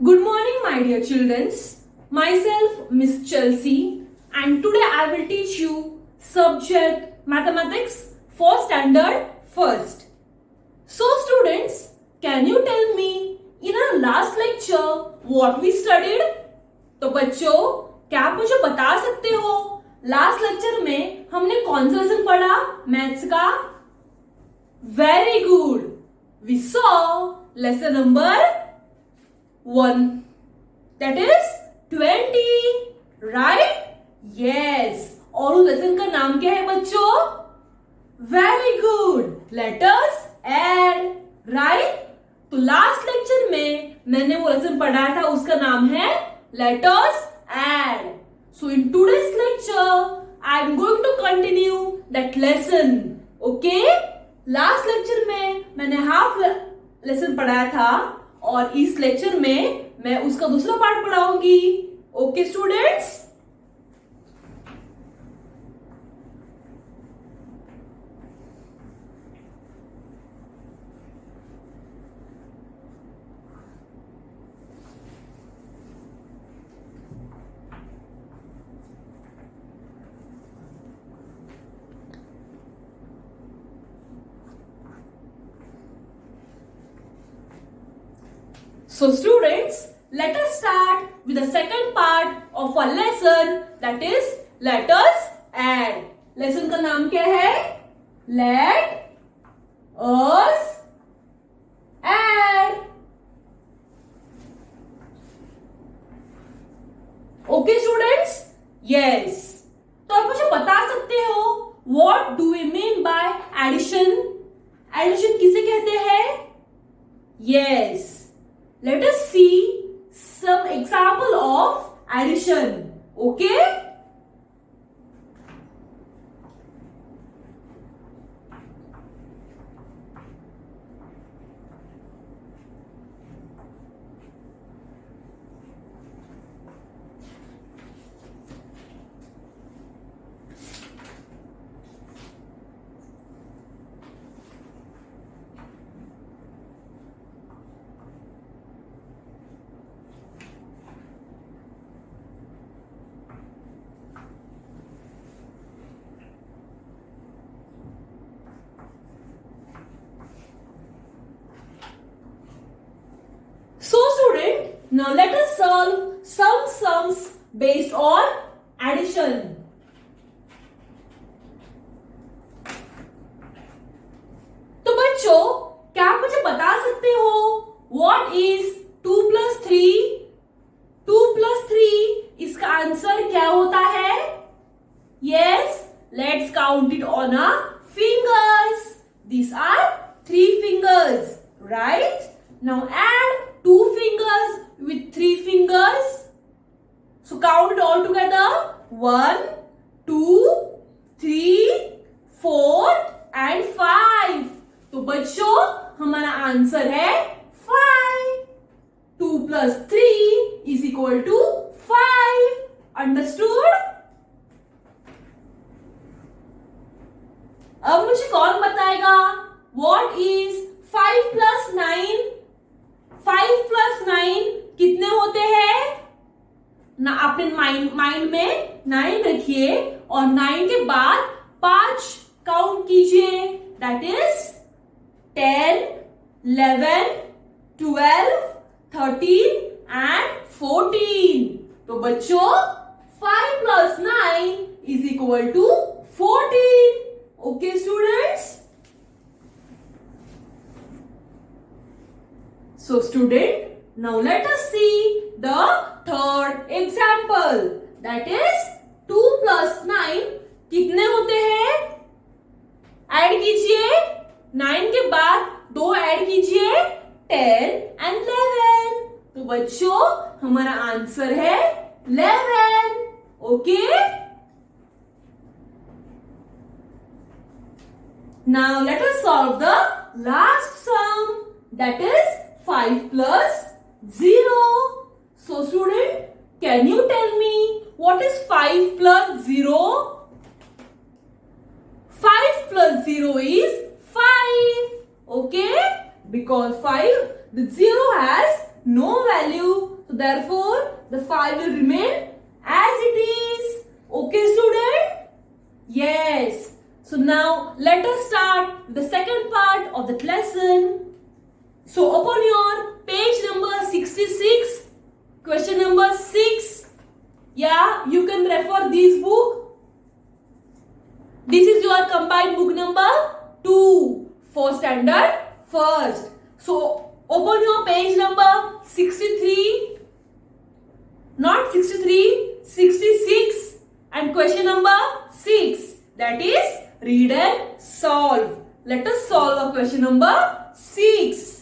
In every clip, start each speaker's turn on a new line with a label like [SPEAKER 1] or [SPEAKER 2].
[SPEAKER 1] Good morning, my dear children. Myself, Miss Chelsea, and today I will teach you subject mathematics for standard first. So, students, can you tell me in our last lecture what we studied? तो बच्चों, क्या आप मुझे बता सकते हो last lecture में हमने कौन सा लेसन पढ़ा मैथ्स का? Very good. We saw lesson number 1, that is 20, right? Yes. और उस लेसन का नाम क्या है बच्चों? Very good. Let us add, right? तो लास्ट लेक्चर में मैंने वो लेसन पढ़ाया था, उसका नाम है let us add. So in today's lecture, I am going to continue that lesson. Okay? Last lecture में मैंने हाफ लेसन पढ़ाया था और इस लेक्चर में मैं उसका दूसरा पार्ट पढ़ाऊंगी. Okay students? So students, let us start with the second part of our lesson, that is let us add. Lesson का नाम क्या है? Let us add. Okay students? Yes. तो आप मुझे बता सकते हो what do we mean by addition? Addition किसे कहते हैं? Yes. Let us see some example of addition. Okay? So student, now let us solve some sums based on addition. तो बच्चों, क्या आप मुझे बता सकते हो what is 2 plus 3? 2 plus 3 इसका आंसर क्या होता है? Yes, let's count it on our fingers. These are 3 fingers, right? Now add 2 fingers with 3 fingers. So count it all together. 1, 2, 3, 4 and 5. तो बच्चों हमारा आंसर है 5. 2 plus 3 is equal to 5. Understood? अब मुझे कौन बताएगा what is 5 plus 9? 5 plus 9 कितने होते हैं ना? अपने माइंड में 9 रखिए और 9 के बाद 5 काउंट कीजिए. That is 10, 11, 12, 13 and 14. तो बच्चों 5 plus 9 is equal to 14. Okay students? So student, now let us see the third example. That is 2 plus 9 कितने होते हैं? ऐड कीजिए. 9 के बाद 2 ऐड कीजिए. 10 and 11. तो बच्चों हमारा आंसर है 11. Okay? Now let us solve the last sum. That is 5 plus 0. So student, can you tell me what is 5 plus 0? 5 plus 0 is 5. Okay? Because 5, the 0 has no value. So therefore, the 5 will remain as it is. Okay, student? Yes. So now let us start the second part of the lesson. So open your page number 66, question number 6. Yeah, you can refer this book. This is your combined book number 2 for standard first. So open your page number 63, not 63, 66 and question number 6. That is read and solve. Let us solve a question number 6.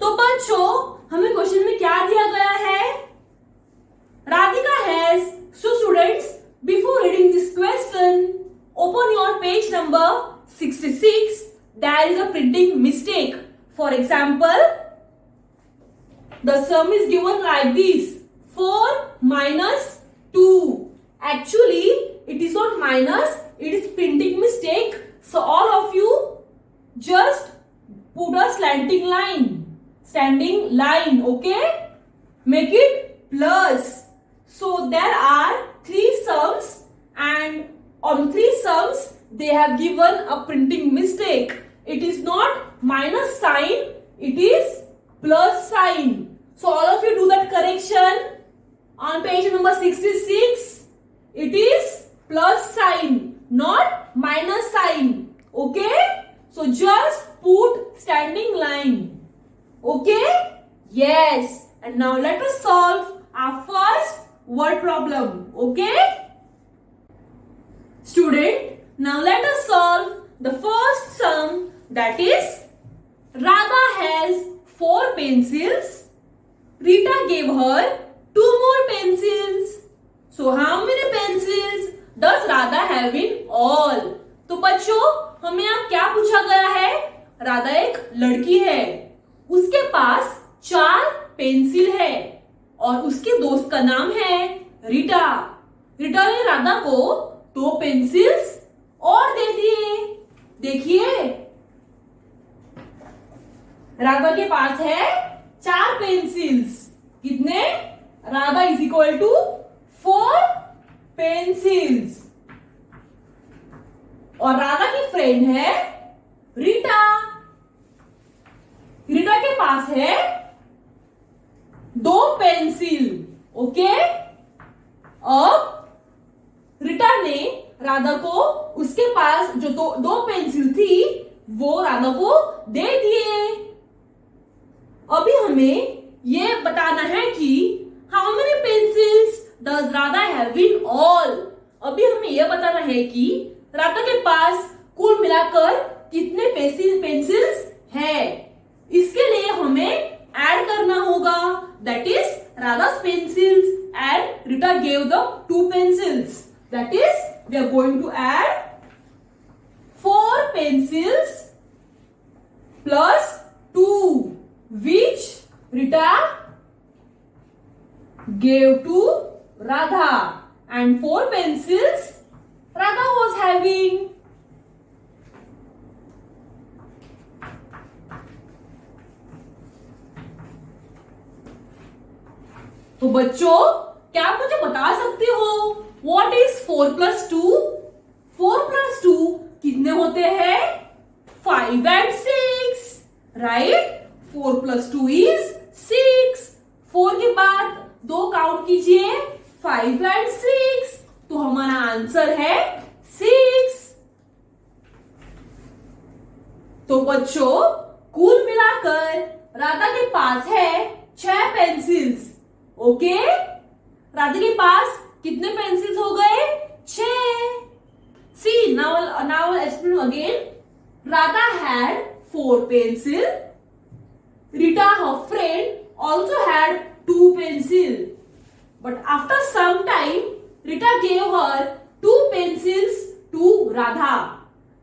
[SPEAKER 1] तो बच्चों हमें question में क्या दिया गया है? Radhika has, so students, before reading this question, open your page number 66. There is a printing mistake. For example, the sum is given like this: 4 minus 2. Actually, it is not minus, it is printing mistake. So all of you just put a slanting line. Standing line, okay? Make it plus. So there are 3 sums and on 3 sums they have given a printing mistake. It is not minus sign, it is plus sign. So all of you do that correction. On page number 66, it is plus sign, not minus sign. Okay? So just put standing line. Okay? Yes. And now let us solve our first word problem. Okay? Student, now let us solve the first sum, that is Radha has 4 pencils. Rita gave her 2 more pencils. So how many pencils does Radha have in all? तो बच्चों हमें यहाँ क्या पूछा गया है? राधा एक लड़की है, उसके पास 4 पेंसिल है और उसके दोस्त का नाम है रीटा. रीटा ने राधा को 2 पेंसिल्स और दे दिए. देखिए राधा के पास है 4 पेंसिल्स. कितने? Radha is equal to 4 pencils. और राधा की फ्रेंड है रीटा. रीटा के पास है 2 पेंसिल. ओके? अब रीटा ने राधा को उसके पास जो 2 पेंसिल थी वो राधा को दे दिए. अभी हमें ये बताना है कि how many pencils does Radha have in all. अभी हमें यह बताना है कि राधा के पास कुल मिलाकर कितने पेंसिल्स है. इसके लिए हमें ऐड करना होगा. That is Radha's pencils and Rita gave the 2 pencils. That is, we are going to add 4 pencils plus 2, which Rita gave to Radha, and 4 pencils Radha was having. तो बच्चों क्या आप मुझे बता सकते हो व्हाट इज 4 plus 2? 4 plus 2 कितने होते हैं? 5 and 6. राइट? 4 plus 2 is 6. 4 के बाद 2 काउंट कीजिए, 5 and 6. तो हमारा आंसर है 6. तो बच्चों कुल मिलाकर राधा के पास है 6 पेंसिल्स. ओके? राधा के पास कितने पेंसिल्स हो गए? 6. See, now I'll explain again. Radha had 4 pencil. Rita, her friend, also had 2 pencil. But after some time, Rita gave her 2 pencils to Radha.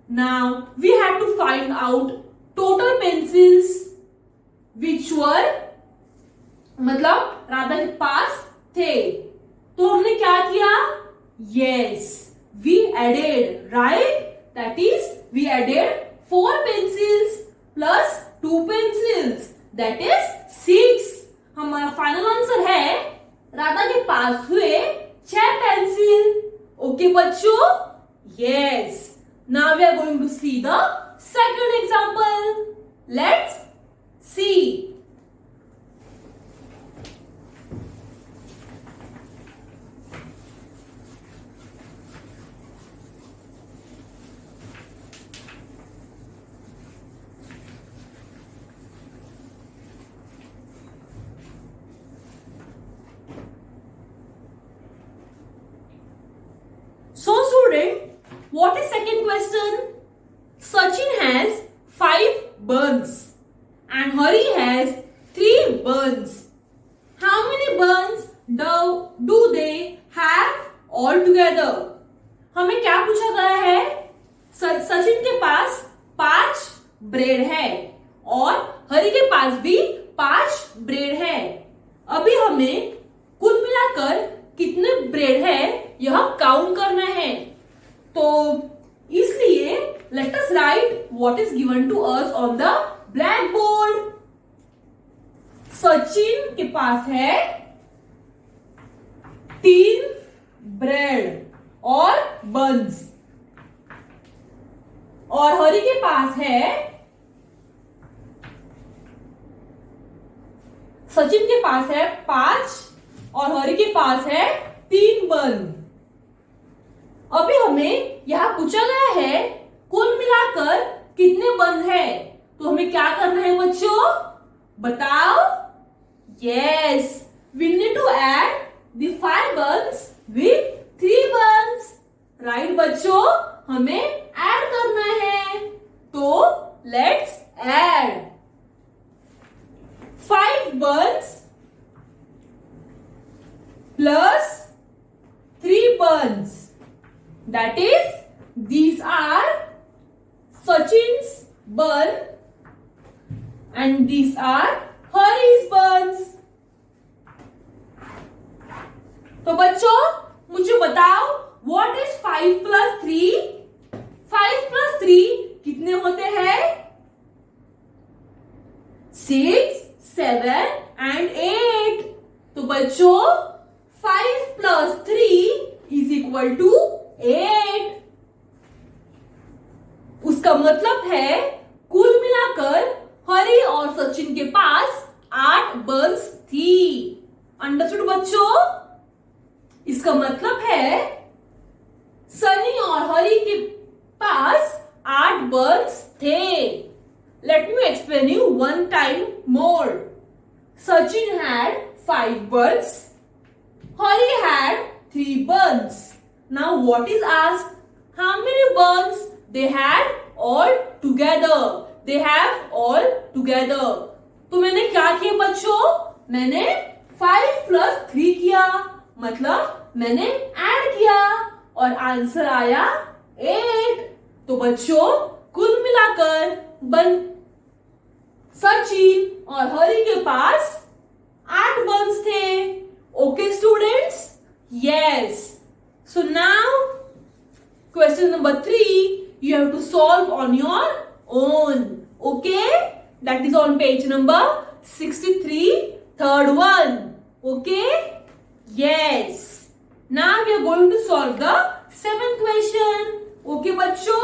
[SPEAKER 1] Now we have to find out total pencils which were, मतलब राधा के पास थे। तो हमने क्या किया? Yes, we added, right? That is we added 4 pencils plus 2 pencils, that is 6। हमारा final answer है राधा के पास हुए 6 पेंसिल। ओके बच्चों? Yes. Now we are going to see the second example. Let's see. So student, what is second question? Sachin has 5 buns and Hari has 3 buns. How many buns do they have all together? हमें क्या पूछा गया है? सचिन के पास 5 bread है और हरि के पास भी 5 ब्रेड है। अभी हमें कुल मिलाकर कितने ब्रेड है यह काउंट करना है। तो इसलिए let us write what is given to us on the blackboard. Sachin के पास है 3 ब्रेड और बंस और हरि के पास है, सचिन के पास है 5 और हरि के पास है 3 बन। अभी हमें यहां पूछा गया है कुल मिलाकर कितने बन है। तो हमें क्या करना है बच्चों? बताओ। Yes, we need to add the 5 buns with 3 buns। Right बच्चों, हमें ऐड करना है। तो let's add 5 buns plus 3 buns, that is these are Sachin's bun and these are Hari's buns। तो बच्चों मुझे बताओ what is 5 plus 3? 5 plus 3 कितने होते हैं? 6, 7 and 8। तो बच्चों 5 plus 3 is equal to 8। उसका मतलब है कुल मिलाकर हरि और सचिन के पास 8 बंस थी। अंडरस्टूड बच्चों? इसका मतलब है सनी और हरि के पास 8 बंस थे। Let me explain you one time more. Sachin had 5 buns, Hari had 3 buns। Now what is asked? How many buns they had all together? They have all together। तो मैंने क्या किया बच्चों? मैंने 5 plus 3 किया, मतलब मैंने ऐड किया और आंसर आया 8। तो बच्चों कुल मिलाकर सचिन और हरि के पास 8 बंस थे। Okay students? Yes. So now question number 3 you have to solve on your own. Okay? That is on page number 63, third one. Okay? Yes. Now we are going to solve the 7th question. Okay bachcho?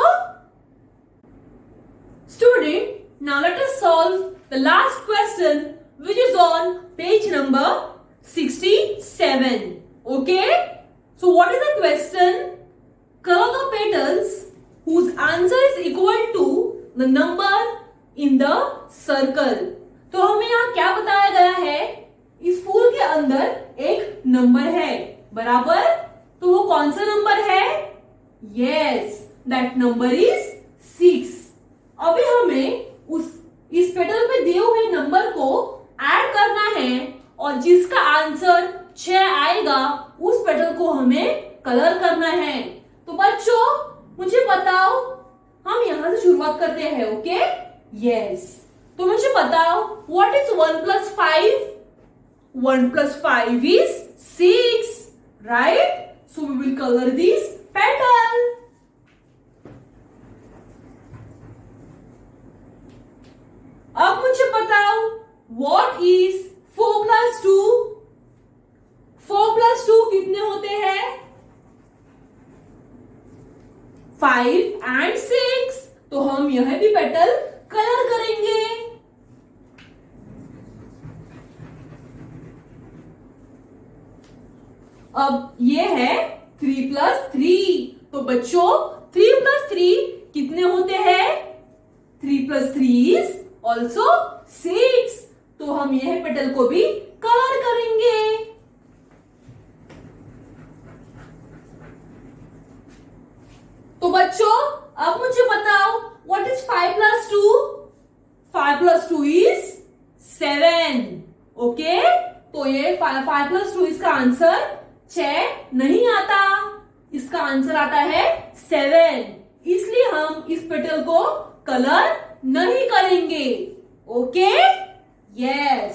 [SPEAKER 1] Student, now let us solve the last question which is on page number 67. Okay? So what is the question? Color the petals whose answer is equal to the number in the circle। तो हमें यहाँ क्या बताया गया है? इस फूल के अंदर एक नंबर है, बराबर? तो वो कौन सा नंबर है? Yes, that number is 6। अभी हमें इस पेटल पे दिए हुए नंबर को ऐड करना है और जिसका आंसर 6 आएगा उस पेटल को हमें कलर करना है। तो बच्चों मुझे बताओ, हम यहां से शुरुआत करते हैं। ओके? यस। तो मुझे बताओ what is 1+5? 1+5 is 6, right? So we will color this petal. अब मुझे बताओ what is 4+2? 4+2 कितने होते हैं? 5 and 6. तो हम यह भी पेटल कलर करेंगे. अब ये है 3+3. तो बच्चों 3+3 कितने होते हैं? 3+3 is also 6. तो हम यह पेटल को भी कलर करेंगे. तो बच्चों अब मुझे बताओ what is 5+2? 5+2 is 7. ओके, तो ये 5+2 इसका आंसर 6 नहीं आता, इसका आंसर आता है 7. इसलिए हम इस पेटल को कलर नहीं करेंगे. Okay, yes.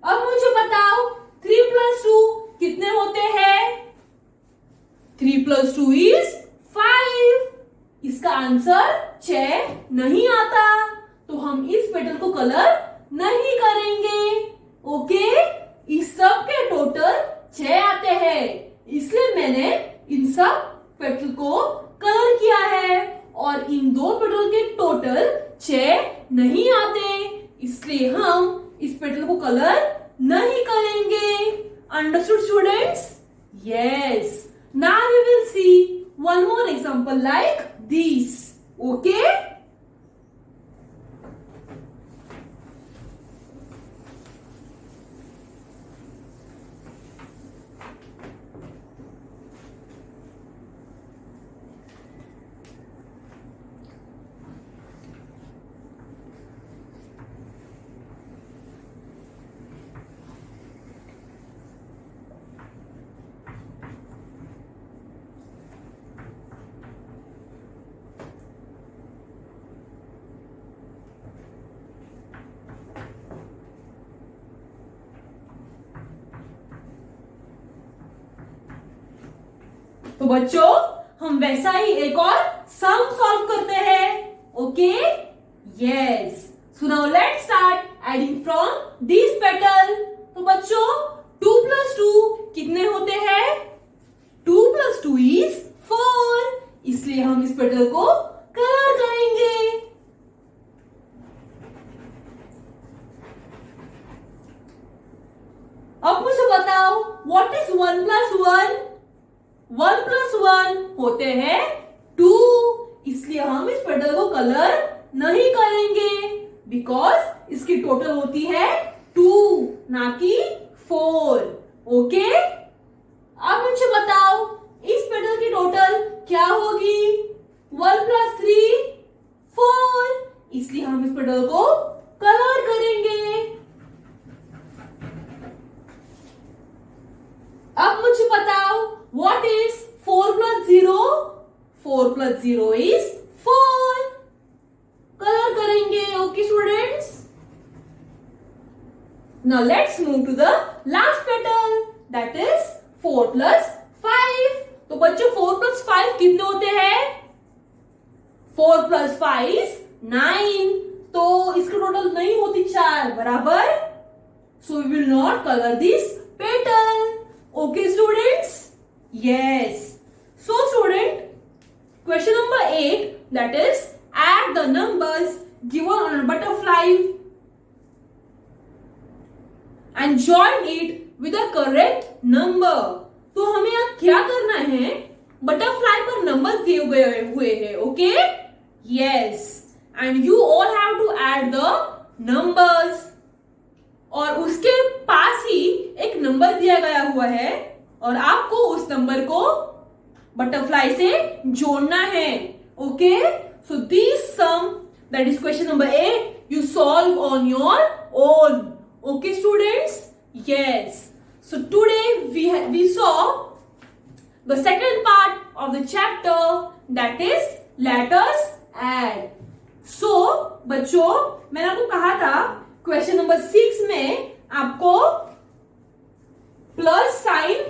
[SPEAKER 1] अब मुझे बताओ 3+2 कितने होते हैं? 3+2 is 5. इसका आंसर 6 नहीं आता, तो हम इस पेटल को कलर नहीं करेंगे. ओके, इस सब के टोटल 6 आते हैं, इसलिए मैंने इन सब पेटल को कलर किया है. और इन दो पेटल के टोटल 6 नहीं आते, इसलिए हम इस पेटल को कलर नहीं करेंगे. Understood students? Yes. Now we will see one more example like this. Okay? तो बच्चों हम वैसा ही एक और सम सॉल्व करते हैं. Okay, yes. So now let's start adding from this petal. तो बच्चों 2+2 कितने होते हैं? 2+2 is 4. इसलिए हम इस पेटल को कलर करेंगे. अब मुझे बताओ व्हाट इज 1+1? 1+1 होते हैं 2. इसलिए हम इस पेटल को कलर नहीं करेंगे, बिकॉज इसकी टोटल होती है 2 ना कि 4. ओके, अब मुझे बताओ इस पेटल की टोटल क्या होगी? 1+3 4. इसलिए हम इस पेटल को कलर करेंगे. अब मुझे बताओ what is 4+0? 4+0 is 4. कलर करेंगे. Okay students? Now let's move to the last petal, that is 4+5. तो बच्चों 4+5 कितने होते हैं? 4+5 is 9. तो इसका टोटल नहीं होती 4 बराबर. So we will not color this petal. Okay students? Yes. So student, question number 8, that is add the numbers given on a butterfly and join it with a correct number. तो हमें यहाँ क्या करना है? Butterfly पर number दिए गए हुए हैं. Okay, yes. And you all have to add the numbers. और उसके पास ही एक नंबर दिया गया हुआ है और आपको उस नंबर को बटरफ्लाई से जोड़ना है. Okay, so this sum, that is question number 8, you solve on your own. Okay students? Yes. So today we saw the second part of the chapter, that is let us add. सो बच्चों, मैंने आपको कहा था question number 6 में आपको plus sign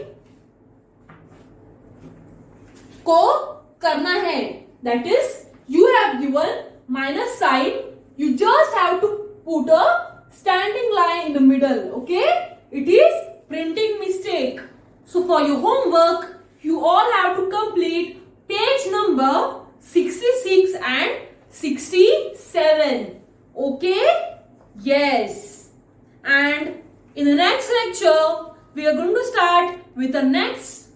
[SPEAKER 1] को करना है. That is you have given minus sign, you just have to put a standing line in the middle. Okay, it is printing mistake. So for your homework, you all have to complete page number 66 and 67. Okay, yes. And in the next lecture, we are going to start with the next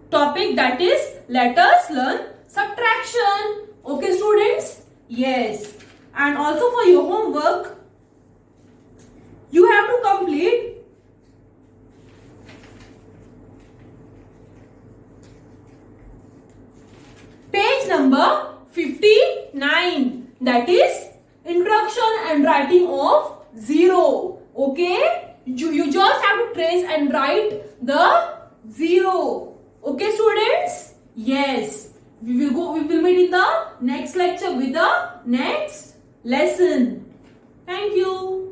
[SPEAKER 1] topic, that is let us learn subtraction. Okay students, yes. And also for your homework, you have to complete page number 59, that is introduction and writing of zero. Okay, you just have to trace and write the zero. Okay students, yes. We will meet in the next lecture with the next lesson. Thank you.